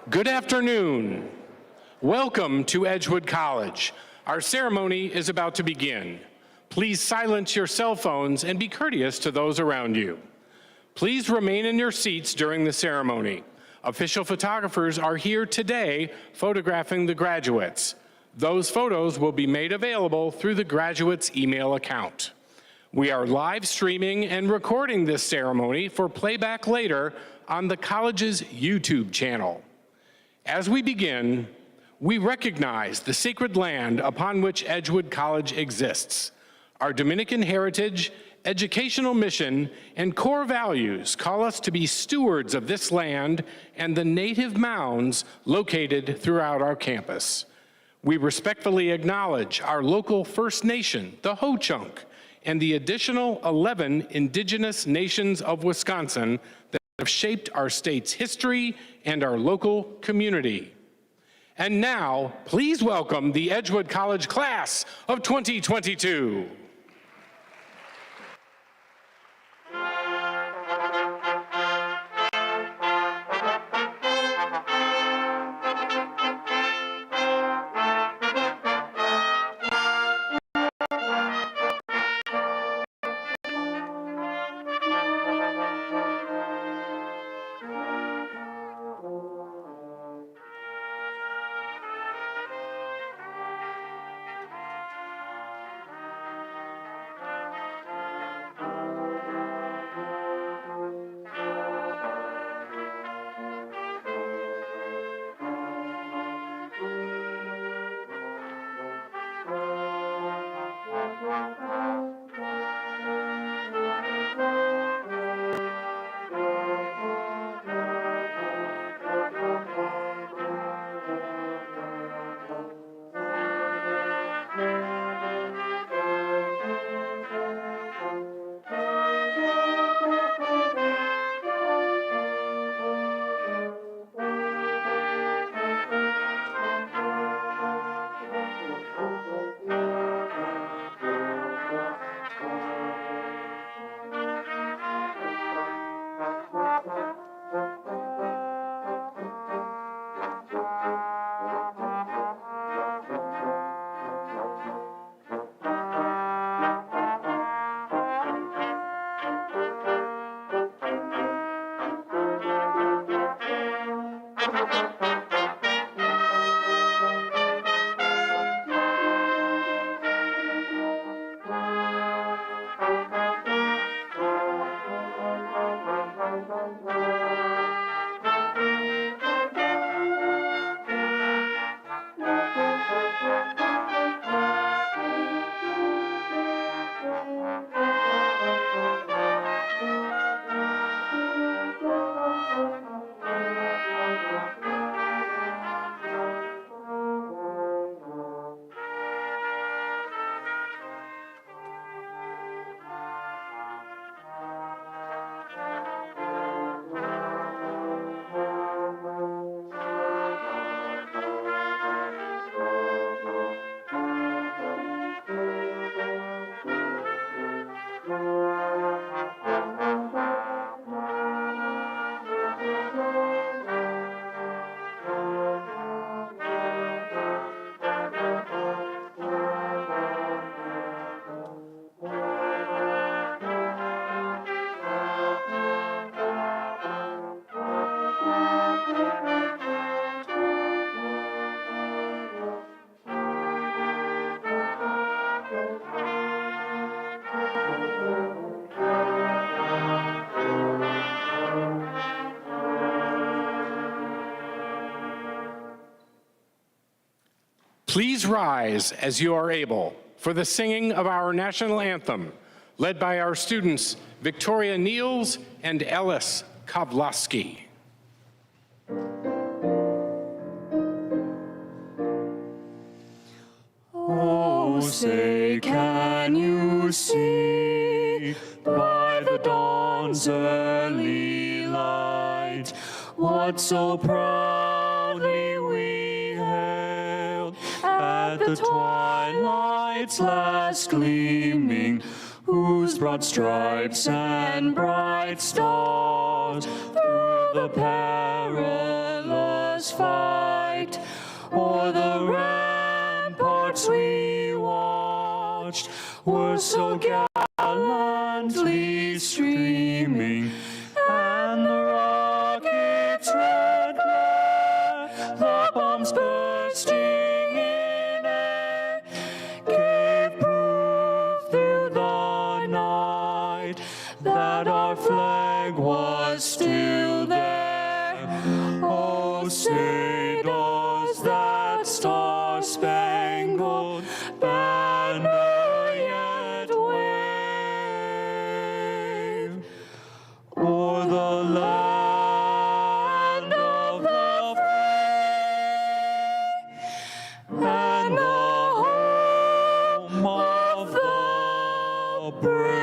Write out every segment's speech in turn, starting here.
Good afternoon. Welcome to Edgewood College. Our ceremony is about to begin. Please silence your cell phones and be courteous to those around you. Please remain in your seats during the ceremony. Official photographers are here today photographing the graduates. Those photos will be made available through the graduates' email account. We are live streaming and recording this ceremony for playback later on the college's YouTube channel. As we begin, we recognize the sacred land upon which Edgewood College exists. Our Dominican heritage, educational mission, and core values call us to be stewards of this land and the native mounds located throughout our campus. We respectfully acknowledge our local First Nation, the Ho-Chunk, and the additional 11 indigenous nations of Wisconsin that have shaped our state's history and our local community. And now, please welcome the Edgewood College class of 2022. Please rise as you are able for the singing of our national anthem, led by our students Victoria Niels and Ellis Kavlaski. Oh, say, can you see by the dawn's early light what so proudly we hailed at the twilight's last gleaming, whose broad stripes and bright stars through the perilous was fight. O'er the ramparts we watched were so gallantly streaming, and the rockets' red glare, the bombs bursting in air, gave proof through the night that our flag was still there. Oh, say does that star-spangled banner yet wave o'er the land of the free and the home of the brave?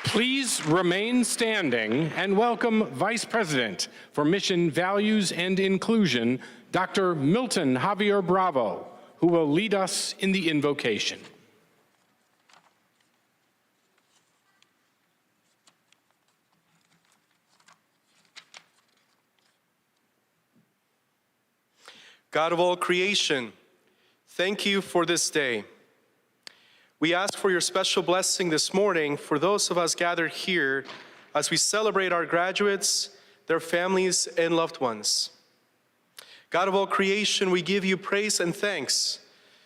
Please remain standing and welcome Vice President for Mission Values and Inclusion, Dr. Milton Javier Bravo, who will lead us in the invocation. God of all creation, thank you for this day. We ask for your special blessing this morning for those of us gathered here as we celebrate our graduates, their families, and loved ones. God of all creation, we give you praise and thanks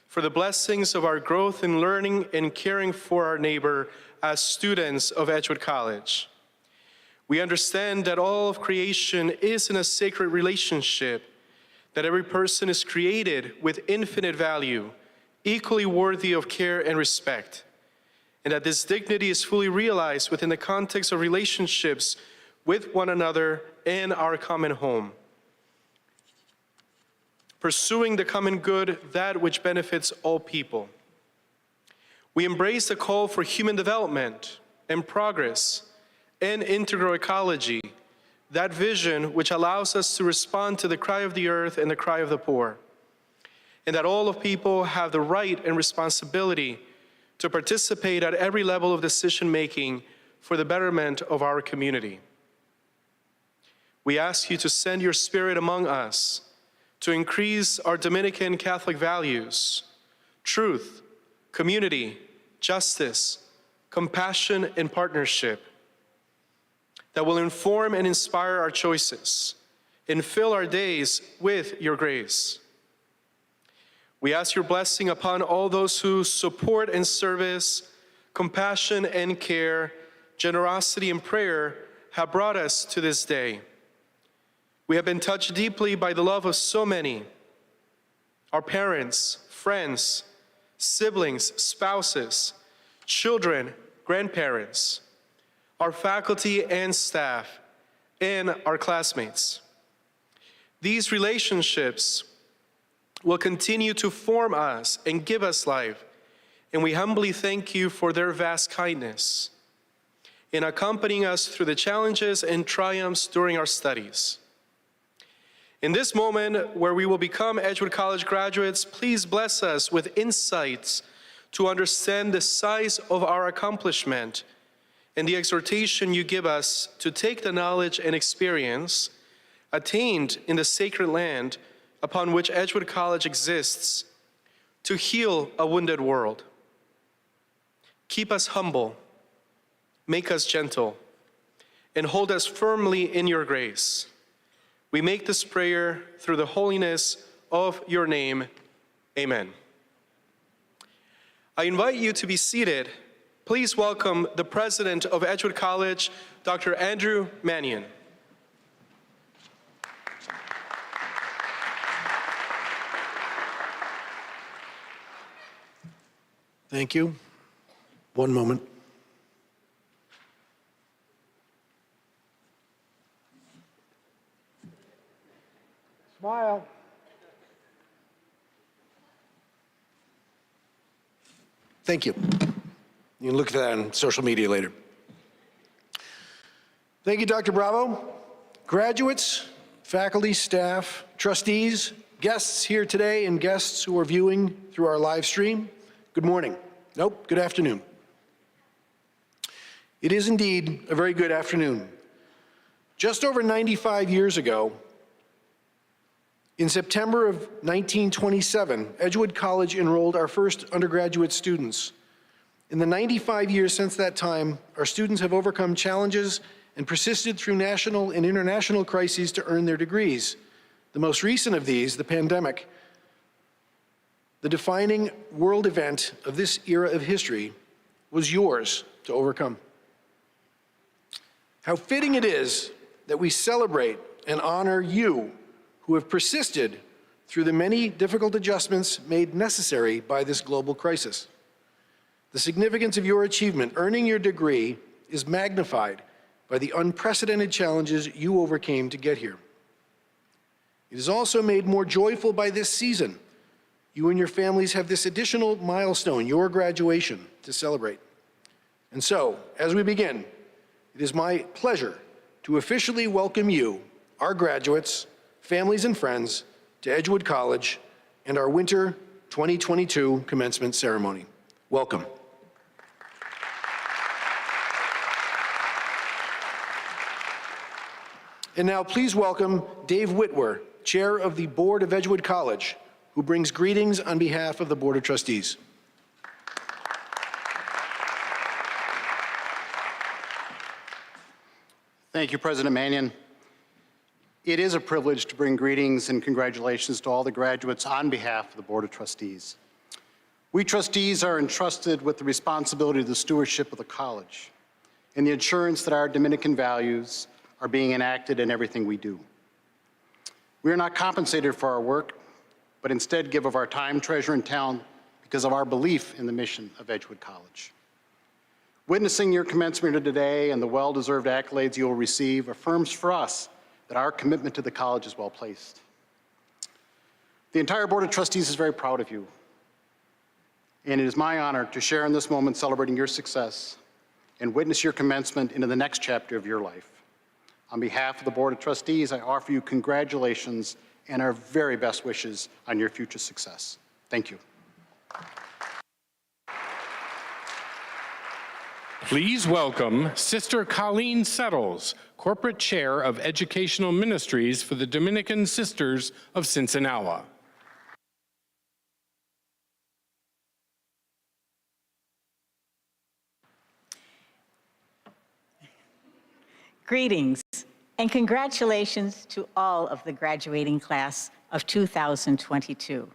for the blessings of our growth in learning and caring for our neighbor as students of Edgewood College. We understand that all of creation is in a sacred relationship, that every person is created with infinite value, equally worthy of care and respect, and that this dignity is fully realized within the context of relationships with one another and our common home. Pursuing the common good, that which benefits all people. We embrace the call for human development and progress and integral ecology, that vision which allows us to respond to the cry of the earth and the cry of the poor, and that all of people have the right and responsibility to participate at every level of decision-making for the betterment of our community. We ask you to send your Spirit among us to increase our Dominican Catholic values, truth, community, justice, compassion, and partnership, that will inform and inspire our choices and fill our days with your grace. We ask your blessing upon all those who support and service, compassion and care, generosity and prayer have brought us to this day. We have been touched deeply by the love of so many, our parents, friends, siblings, spouses, children, grandparents, our faculty and staff, and our classmates. These relationships will continue to form us and give us life, and we humbly thank you for their vast kindness in accompanying us through the challenges and triumphs during our studies. In this moment where we will become Edgewood College graduates, please bless us with insights to understand the size of our accomplishment and the exhortation you give us to take the knowledge and experience attained in the sacred land upon which Edgewood College exists to heal a wounded world. Keep us humble, make us gentle, and hold us firmly in your grace. We make this prayer through the holiness of your name. Amen. I invite you to be seated. Please welcome the president of Edgewood College, Dr. Andrew Mannion. Thank you. One moment. Smile. Thank you. You can look at that on social media later. Thank you, Dr. Bravo. Graduates, faculty, staff, trustees, guests here today, and guests who are viewing through our live stream, good morning. Nope, good afternoon. It is indeed a very good afternoon Just over 95 years ago, in September of 1927, Edgewood College enrolled our first undergraduate students. In the 95 years since that time, our students have overcome challenges and persisted through national and international crises to earn their degrees. The most recent of these, the pandemic, the defining world event of this era of history, was yours to overcome. How fitting it is that we celebrate and honor you who have persisted through the many difficult adjustments made necessary by this global crisis. The significance of your achievement, earning your degree, is magnified by the unprecedented challenges you overcame to get here. It is also made more joyful by this season. You and your families have this additional milestone, your graduation, to celebrate. And so, as we begin, it is my pleasure to officially welcome you, our graduates, families and friends, to Edgewood College and our Winter 2022 commencement ceremony. Welcome. And now please welcome Dave Whitwer, Chair of the Board of Edgewood College, who brings greetings on behalf of the Board of Trustees. Thank you, President Mannion. It is a privilege to bring greetings and congratulations to all the graduates on behalf of the Board of Trustees. We trustees are entrusted with the responsibility of the stewardship of the college and the assurance that our Dominican values are being enacted in everything we do. We are not compensated for our work, but instead give of our time, treasure, and talent because of our belief in the mission of Edgewood College. Witnessing your commencement today and the well-deserved accolades you will receive affirms for us that our commitment to the college is well placed. The entire Board of Trustees is very proud of you, and it is my honor to share in this moment celebrating your success and witness your commencement into the next chapter of your life. On behalf of the Board of Trustees, I offer you congratulations and our very best wishes on your future success. Thank you. Please welcome Sister Colleen Settles, Corporate Chair of Educational Ministries for the Dominican Sisters of Sinsinawa. Greetings and congratulations to all of the graduating class of 2022.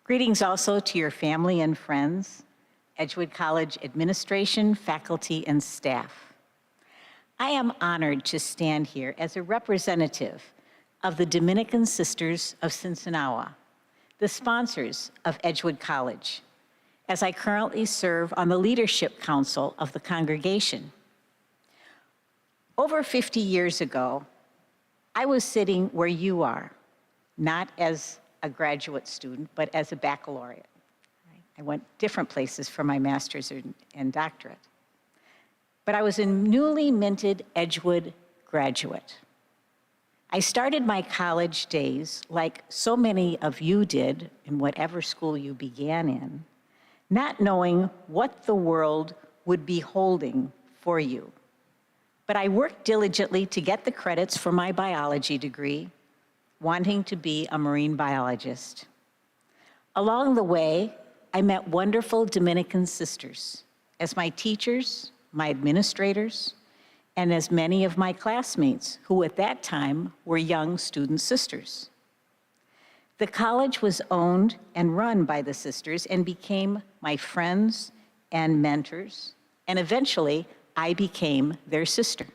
Greetings also to your family and friends, Edgewood College administration, faculty, and staff. I am honored to stand here as a representative of the Dominican Sisters of Sinsinawa, the sponsors of Edgewood College, as I currently serve on the Leadership Council of the congregation. Over 50 years ago, I was sitting where you are, not as a graduate student, but as a baccalaureate. I went different places for my master's and doctorate. But I was a newly minted Edgewood graduate. I started my college days, like so many of you did in whatever school you began in, not knowing what the world would be holding for you. But I worked diligently to get the credits for my biology degree, wanting to be a marine biologist. Along the way, I met wonderful Dominican sisters as my teachers, my administrators, and as many of my classmates who at that time were young student sisters. The college was owned and run by the sisters and became my friends and mentors, and eventually I became their sister.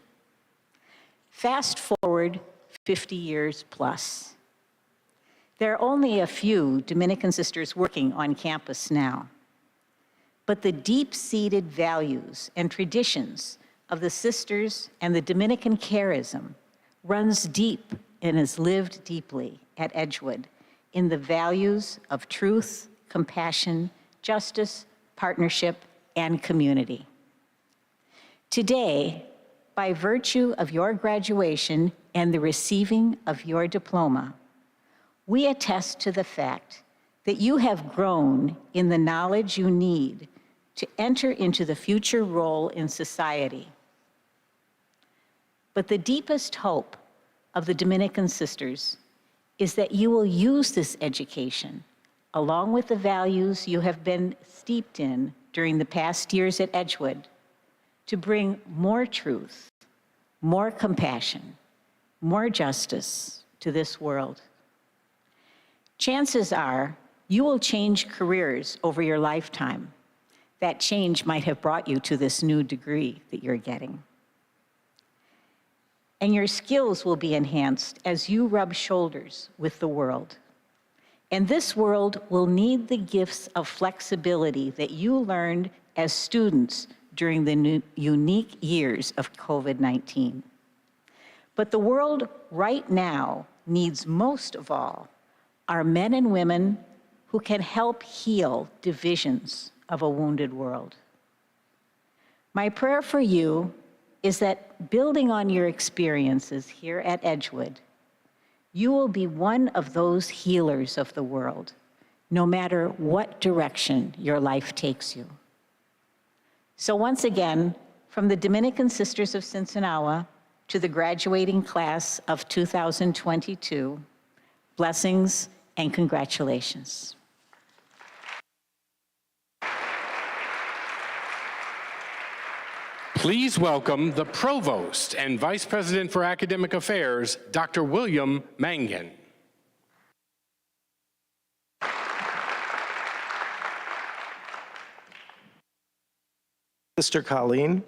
Fast forward 50 years plus. There are only a few Dominican sisters working on campus now, but the deep-seated values and traditions of the sisters and the Dominican charism runs deep and is lived deeply at Edgewood in the values of truth, compassion, justice, partnership, and community. Today, by virtue of your graduation and the receiving of your diploma, we attest to the fact that you have grown in the knowledge you need to enter into the future role in society. But the deepest hope of the Dominican sisters is that you will use this education, along with the values you have been steeped in during the past years at Edgewood, to bring more truth, more compassion, more justice to this world. Chances are you will change careers over your lifetime. That change might have brought you to this new degree that you're getting. And your skills will be enhanced as you rub shoulders with the world. And this world will need the gifts of flexibility that you learned as students during the unique years of COVID-19. But the world right now needs most of all are men and women who can help heal divisions of a wounded world. My prayer for you is that, building on your experiences here at Edgewood, you will be one of those healers of the world, no matter what direction your life takes you. So once again, from the Dominican Sisters of Sinsinawa to the graduating class of 2022, blessings and congratulations. Please welcome the Provost and Vice President for Academic Affairs, Dr. William Mangan. Sister Colleen,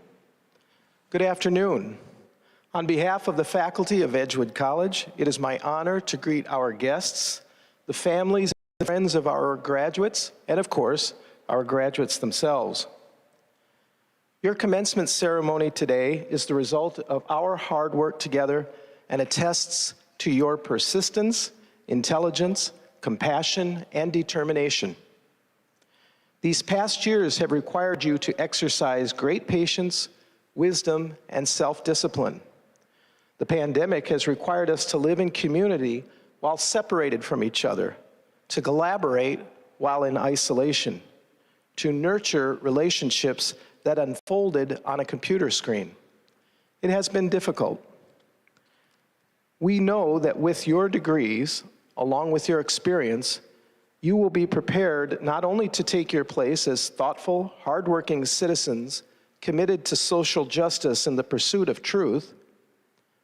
good afternoon. On behalf of the faculty of Edgewood College, it is my honor to greet our guests, the families and friends of our graduates, and of course, our graduates themselves. Your commencement ceremony today is the result of our hard work together and attests to your persistence, intelligence, compassion, and determination. These past years have required you to exercise great patience, wisdom, and self-discipline. The pandemic has required us to live in community while separated from each other, to collaborate while in isolation, to nurture relationships that unfolded on a computer screen. It has been difficult. We know that with your degrees, along with your experience, you will be prepared not only to take your place as thoughtful, hardworking citizens committed to social justice in the pursuit of truth,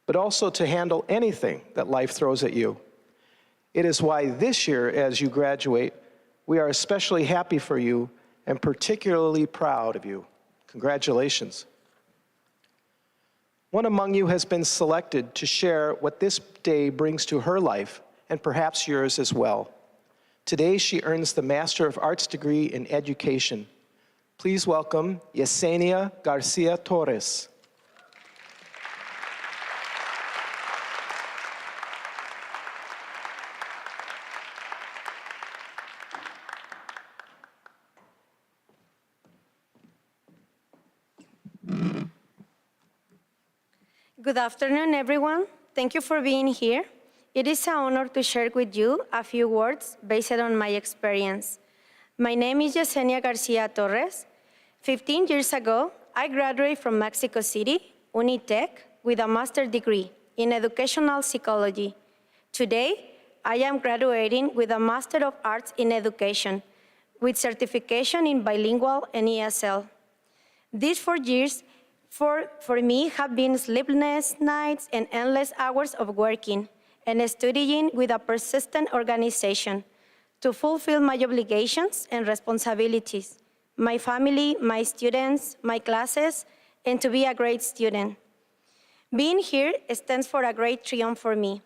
but also to handle anything that life throws at you. It is why this year, as you graduate, we are especially happy for you and particularly proud of you. Congratulations. One among you has been selected to share what this day brings to her life, and perhaps yours as well. Today, she earns the Master of Arts degree in Education. Please welcome Yesenia Garcia Torres. Good afternoon, everyone. Thank you for being here. It is an honor to share with you a few words based on my experience. My name is Yesenia Garcia Torres. 15 years ago, I graduated from Mexico City, Unitec, with a master's degree in educational psychology. Today, I am graduating with a Master of Arts in Education, with certification in bilingual and ESL. These 4 years for me have been sleepless nights and endless hours of working and studying with a persistent organization to fulfill my obligations and responsibilities, my family, my students, my classes, and to be a great student. Being here stands for a great triumph for me.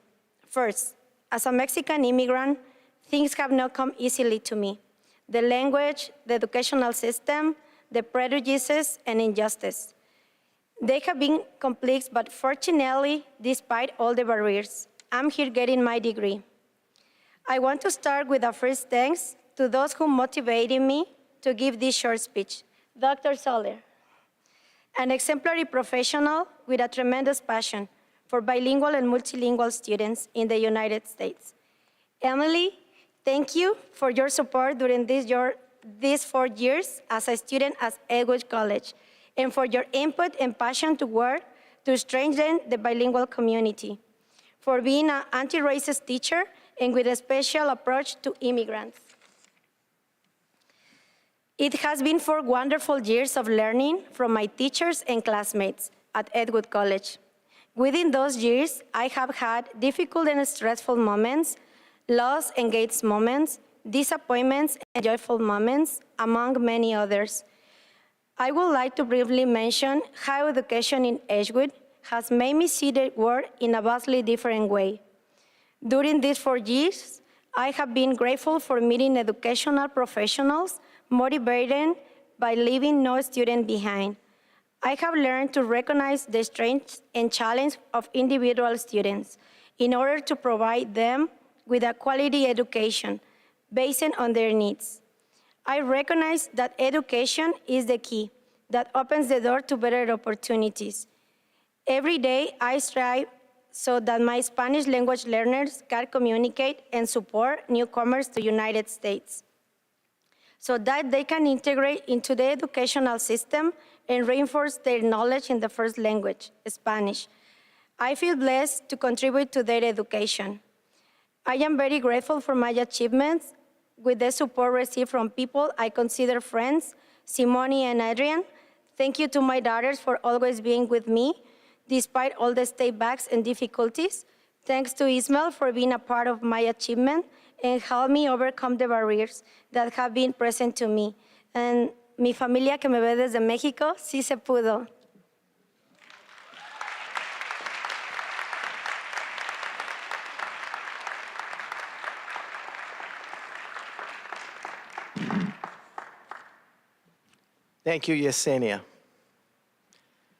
First, as a Mexican immigrant, things have not come easily to me. The language, the educational system, the prejudices, and injustice. They have been complex, but fortunately, despite all the barriers, I'm here getting my degree. I want to start with a first thanks to those who motivated me to give this short speech. Dr. Soler, an exemplary professional with a tremendous passion for bilingual and multilingual students in the United States. Emily, thank you for your support during these 4 years as a student at Edgewood College, and for your input and passion to work to strengthen the bilingual community, for being an anti-racist teacher and with a special approach to immigrants. It has been 4 wonderful years of learning from my teachers and classmates at Edgewood College. Within those years, I have had difficult and stressful moments, loss and gains moments, disappointments and joyful moments, among many others. I would like to briefly mention how education in Edgewood has made me see the world in a vastly different way. During these 4 years, I have been grateful for meeting educational professionals motivated by leaving no student behind. I have learned to recognize the strengths and challenges of individual students in order to provide them with a quality education based on their needs. I recognize that education is the key that opens the door to better opportunities. Every day, I strive so that my Spanish language learners can communicate and support newcomers to the United States, so that they can integrate into the educational system and reinforce their knowledge in the first language, Spanish. I feel blessed to contribute to their education. I am very grateful for my achievements with the support received from people I consider friends, Simone and Adrian. Thank you to my daughters for always being with me, despite all the setbacks and difficulties. Thanks to Ismael for being a part of my achievement and help me overcome the barriers that have been present to me. And mi familia que me ve desde México, sí se pudo. Thank you, Yesenia.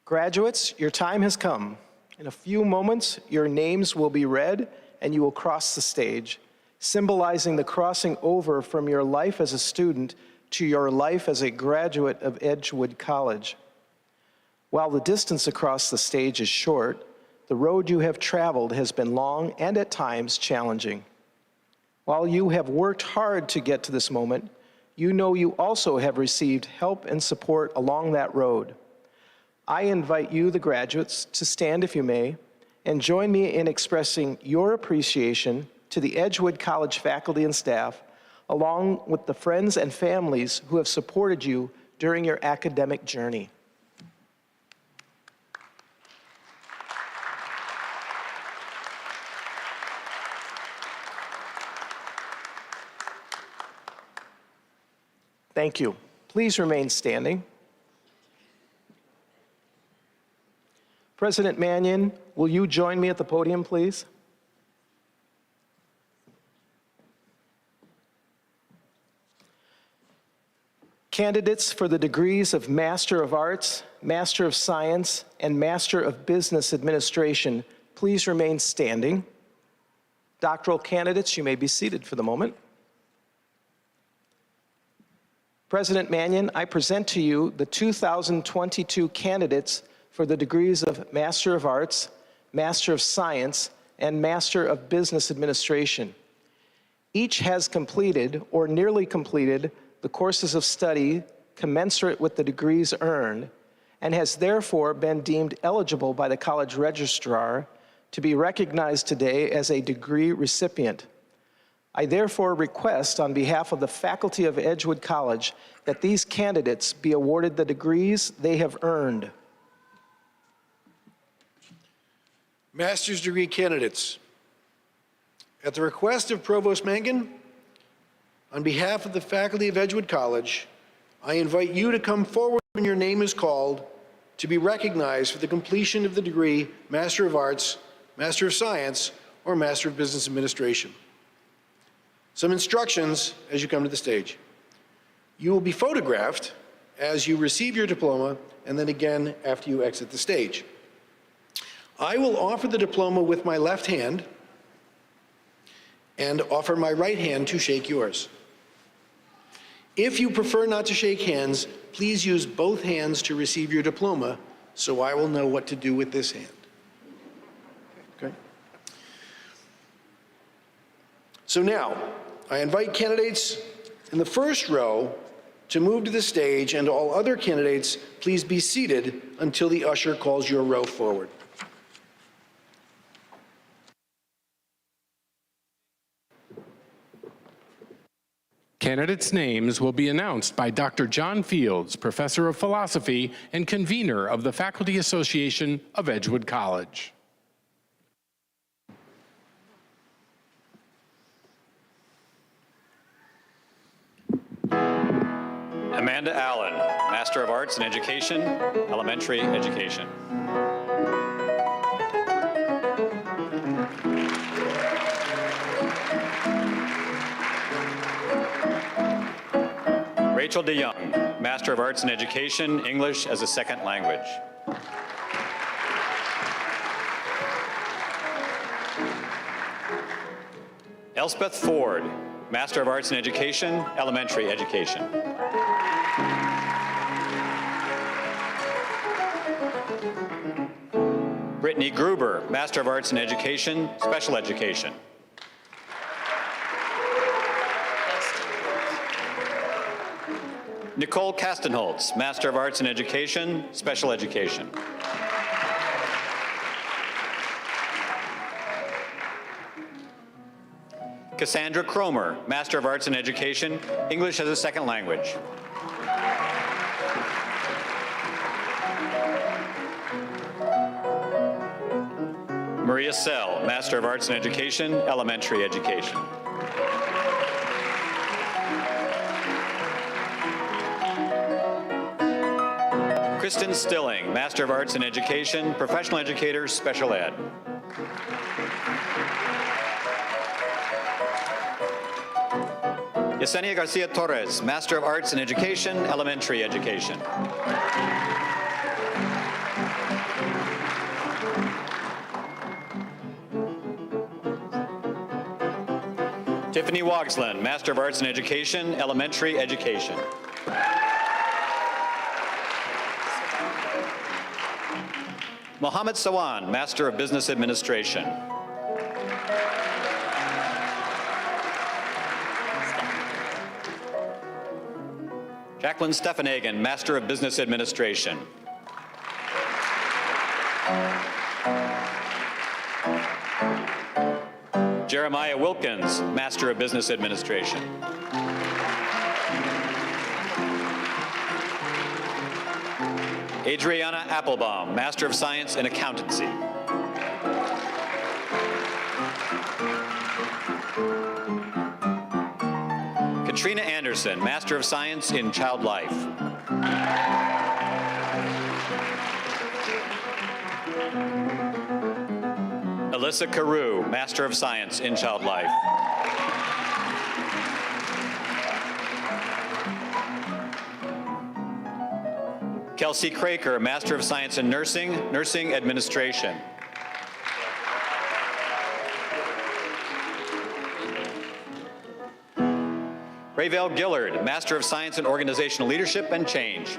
Graduates, your time has come. In a few moments, your names will be read and you will cross the stage, symbolizing the crossing over from your life as a student to your life as a graduate of Edgewood College. While the distance across the stage is short, the road you have traveled has been long and at times challenging. While you have worked hard to get to this moment, you know you also have received help and support along that road. I invite you, the graduates, to stand if you may, and join me in expressing your appreciation to the Edgewood College faculty and staff, along with the friends and families who have supported you during your academic journey. Thank you. Please remain standing. President Mannion, will you join me at the podium, please? Candidates for the degrees of Master of Arts, Master of Science, and Master of Business Administration, please remain standing. Doctoral candidates, you may be seated for the moment. President Mannion, I present to you the 2022 candidates for the degrees of Master of Arts, Master of Science, and Master of Business Administration. Each has completed or nearly completed the courses of study commensurate with the degrees earned and has therefore been deemed eligible by the college registrar to be recognized today as a degree recipient. I therefore request on behalf of the faculty of Edgewood College that these candidates be awarded the degrees they have earned. Master's degree candidates. At the request of Provost Mangan, on behalf of the faculty of Edgewood College, I invite you to come forward when your name is called to be recognized for the completion of the degree Master of Arts, Master of Science, or Master of Business Administration. Some instructions as you come to the stage. You will be photographed as you receive your diploma and then again after you exit the stage. I will offer the diploma with my left hand and offer my right hand to shake yours. If you prefer not to shake hands, please use both hands to receive your diploma so I will know what to do with this hand. Okay. So now, I invite candidates in the first row to move to the stage, and all other candidates, please be seated until the usher calls your row forward. Candidates' names will be announced by Dr. John Fields, Professor of Philosophy and convener of the Faculty Association of Edgewood College. Amanda Allen, Master of Arts in Education, Elementary Education. Rachel DeYoung, Master of Arts in Education, English as a Second Language. Elspeth Ford, Master of Arts in Education, Elementary Education. Brittany Gruber, Master of Arts in Education, Special Education. Nicole Kastenholtz, Master of Arts in Education, Special Education. Cassandra Cromer, Master of Arts in Education, English as a Second Language. Maria Sell, Master of Arts in Education, Elementary Education. Kristen Stilling, Master of Arts in Education, Professional Educator, Special Ed. Yesenia Garcia Torres, Master of Arts in Education, Elementary Education. Tiffany Wogsland, Master of Arts in Education, Elementary Education. Mohammed Sawan, Master of Business Administration. Jacqueline Steffenhagen, Master of Business Administration. Jeremiah Wilkins, Master of Business Administration. Adriana Applebaum, Master of Science in Accountancy. Katrina Anderson, Master of Science in Child Life. Alyssa Carew, Master of Science in Child Life. Kelsey Craker, Master of Science in Nursing, Nursing Administration. Rayvale Gillard, Master of Science in Organizational Leadership and Change.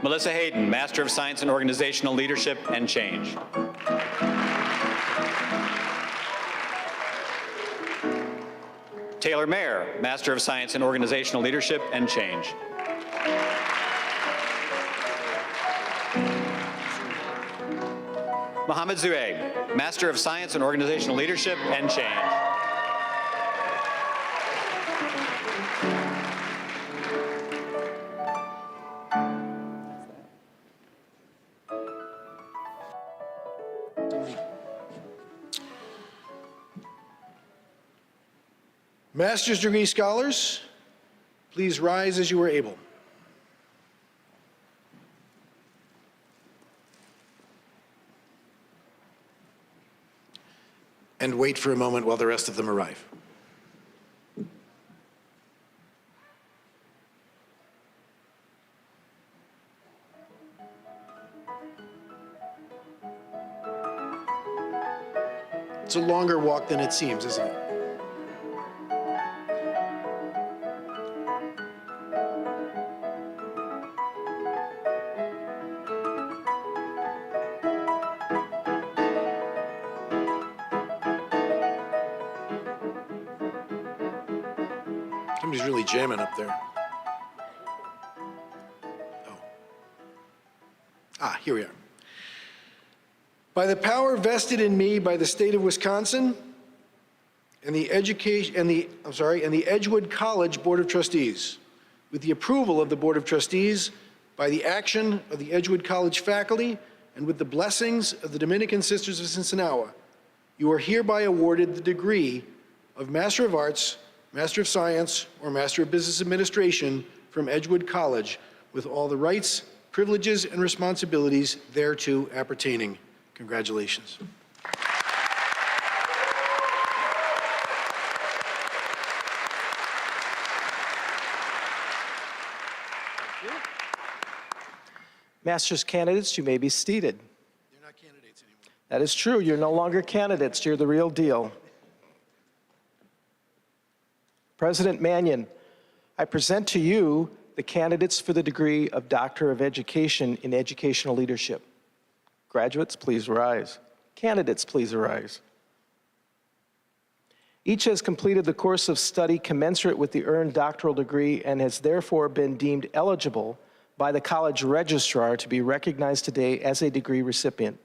Melissa Hayden, Master of Science in Organizational Leadership and Change. Taylor Mayer, Master of Science in Organizational Leadership and Change. Mohammed Zuaig, Master of Science in Organizational Leadership and Change. Master's degree scholars, please rise as you are able. And wait for a moment while the rest of them arrive. It's a longer walk than it seems, isn't it? Somebody's really jamming up there. Oh. Here we are. By the power vested in me by the state of Wisconsin and the Edgewood College Board of Trustees, with the approval of the Board of Trustees, by the action of the Edgewood College faculty, and with the blessings of the Dominican Sisters of Sinsinawa, you are hereby awarded the degree of Master of Arts, Master of Science, or Master of Business Administration from Edgewood College, with all the rights, privileges, and responsibilities thereto appertaining. Congratulations. Master's candidates, you may be seated. They're not candidates anymore. That is true. You're no longer candidates. You're the real deal. President Mannion, I present to you the candidates for the degree of Doctor of Education in Educational Leadership. Graduates, please rise. Candidates, please arise. Each has completed the course of study commensurate with the earned doctoral degree and has therefore been deemed eligible by the college registrar to be recognized today as a degree recipient.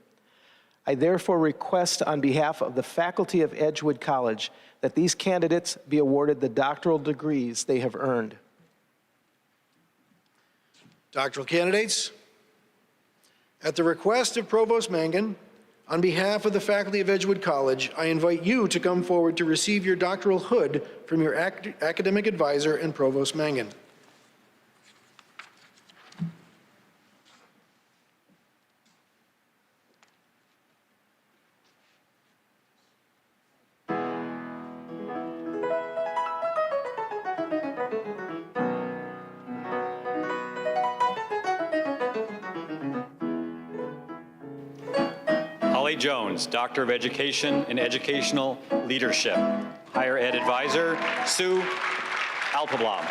I therefore request on behalf of the faculty of Edgewood College that these candidates be awarded the doctoral degrees they have earned. Doctoral candidates, at the request of Provost Mangan, on behalf of the faculty of Edgewood College, I invite you to come forward to receive your doctoral hood from your academic advisor and Provost Mangan. Holly Jones, Doctor of Education in Educational Leadership. Higher Ed Advisor, Sue Alpablam.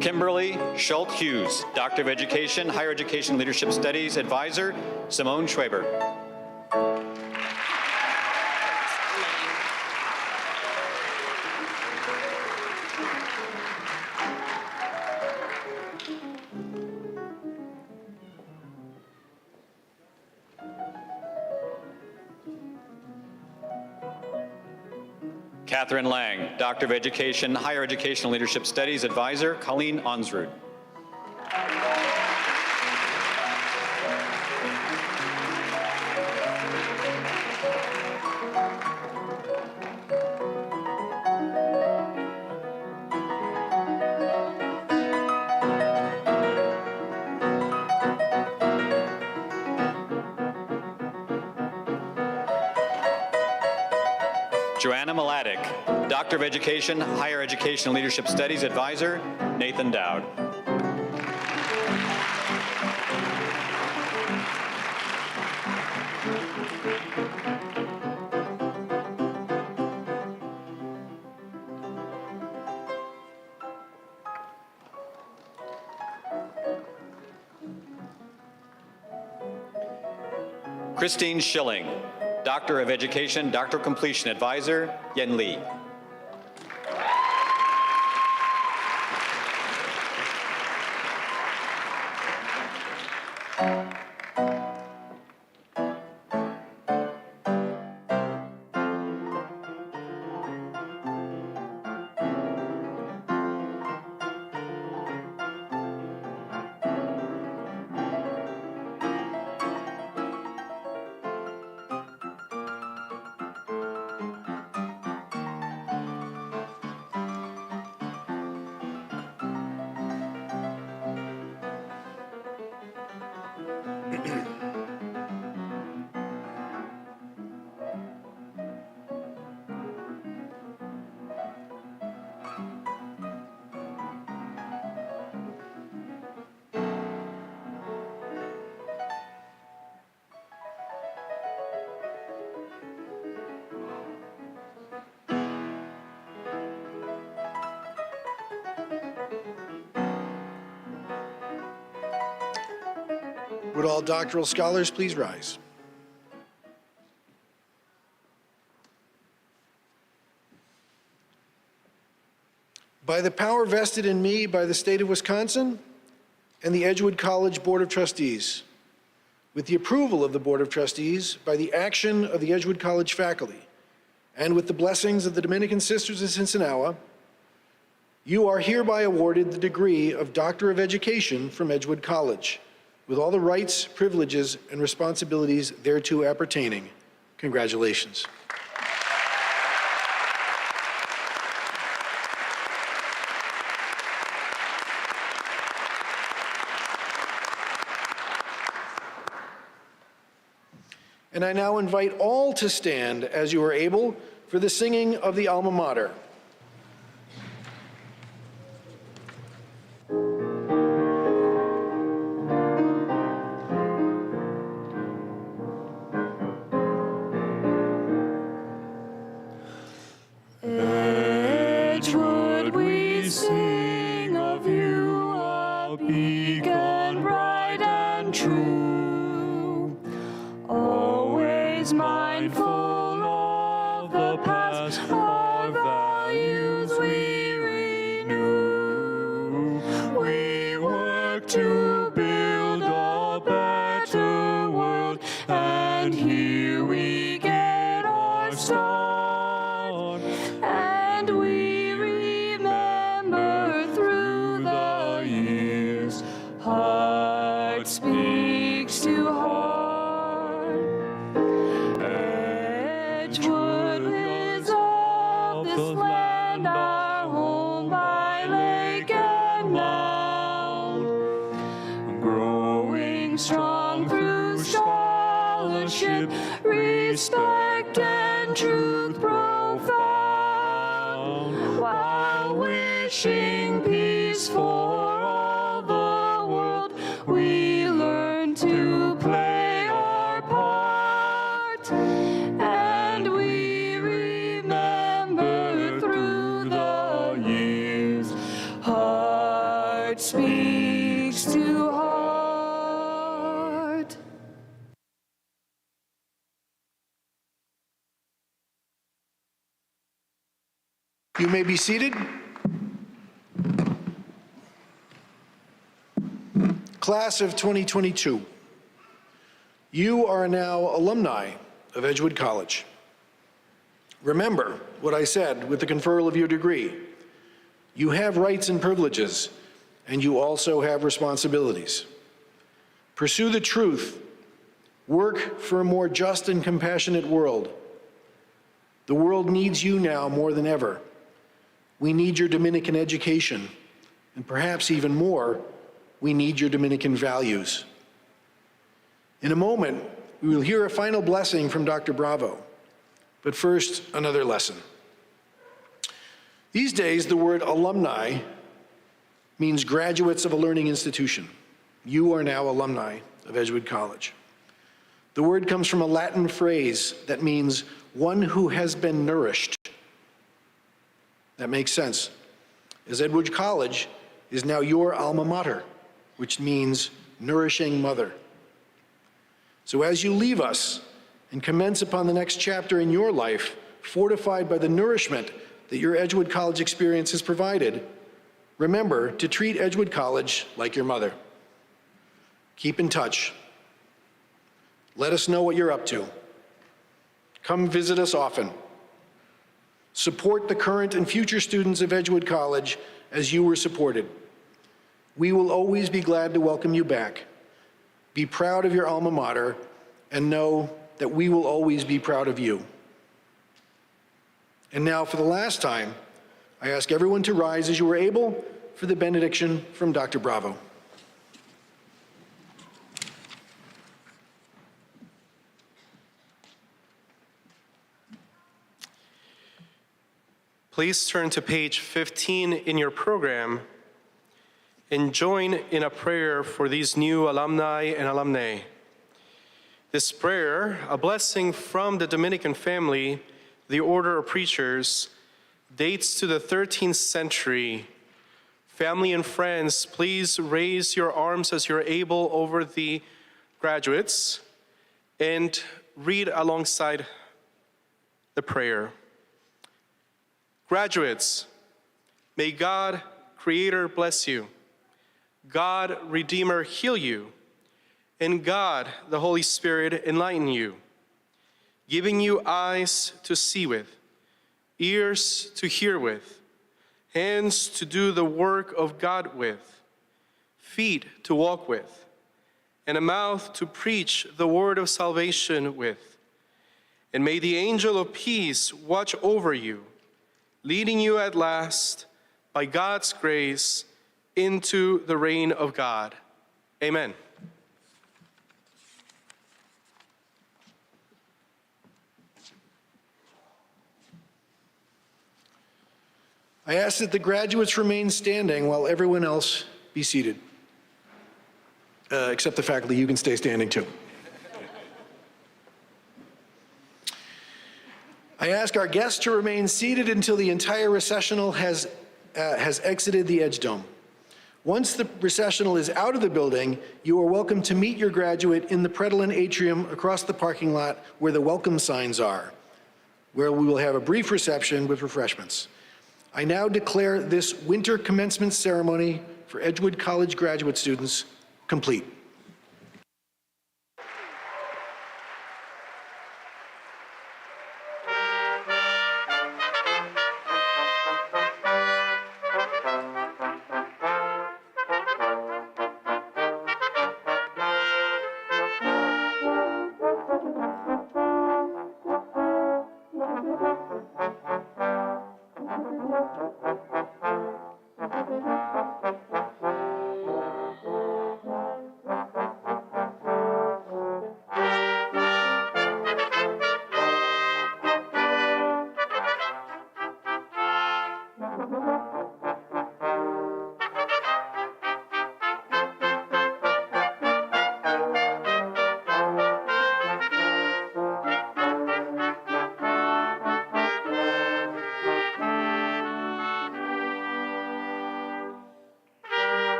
Kimberly Schultz Hughes, Doctor of Education, Higher Education Leadership Studies Advisor, Simone Schwaber. Catherine Lang, Doctor of Education, Higher Education Leadership Studies Advisor, Colleen Onsrud. Joanna Mladic, Doctor of Education, Higher Education and Leadership Studies Advisor, Nathan Dowd. Christine Schilling, Doctor of Education, Doctoral Completion Advisor, Yen Lee. Would all doctoral scholars please rise? By the power vested in me by the state of Wisconsin and the Edgewood College Board of Trustees, with the approval of the Board of Trustees, by the action of the Edgewood College faculty, and with the blessings of the Dominican Sisters of Sinsinawa, you are hereby awarded the degree of Doctor of Education from Edgewood College, with all the rights, privileges, and responsibilities thereto appertaining. Congratulations. And I now invite all to stand as you are able for the singing of the Alma Mater. Edgewood, we sing of you, a beacon bright and true, always mindful of the past, our values we renew. We work to build a better world, and here we get our start. And we remember through the years, heart speaks to heart. Edgewood is of this land, our home by lake and mound, growing strong through scholarship, respect and truth profound, while wishing peace for all the world. We learn to play our part, and we remember through the years, heart speaks to heart. You may be seated. Class of 2022, you are now alumni of Edgewood College. Remember what I said with the conferral of your degree. You have rights and privileges, and you also have responsibilities. Pursue the truth. Work for a more just and compassionate world. The world needs you now more than ever. We need your Dominican education, and perhaps even more, we need your Dominican values. In a moment, we will hear a final blessing from Dr. Bravo, but first, another lesson. These days, the word alumni means graduates of a learning institution. You are now alumni of Edgewood College. The word comes from a Latin phrase that means one who has been nourished. That makes sense, as Edgewood College is now your alma mater, which means nourishing mother. So as you leave us and commence upon the next chapter in your life, fortified by the nourishment that your Edgewood College experience has provided, remember to treat Edgewood College like your mother. Keep in touch. Let us know what you're up to. Come visit us often. Support the current and future students of Edgewood College as you were supported. We will always be glad to welcome you back. Be proud of your alma mater, and know that we will always be proud of you. And now, for the last time, I ask everyone to rise as you are able for the benediction from Dr. Bravo. Please turn to page 15 in your program and join in a prayer for these new alumni and alumnae. This prayer, a blessing from the Dominican family, the Order of Preachers, dates to the 13th century. Family and friends, please raise your arms as you're able over the graduates, and read alongside the prayer. Graduates, may God, Creator, bless you. God, Redeemer, heal you. And God, the Holy Spirit, enlighten you, giving you eyes to see with, ears to hear with, hands to do the work of God with, feet to walk with, and a mouth to preach the word of salvation with. And may the angel of peace watch over you, leading you at last, by God's grace, into the reign of God. Amen. I ask that the graduates remain standing while everyone else be seated. Except the faculty, you can stay standing too. I ask our guests to remain seated until the entire recessional has exited the Edge Dome. Once the recessional is out of the building, you are welcome to meet your graduate in the Predolin atrium across the parking lot where the welcome signs are, where we will have a brief reception with refreshments. I now declare this winter commencement ceremony for Edgewood College graduate students complete.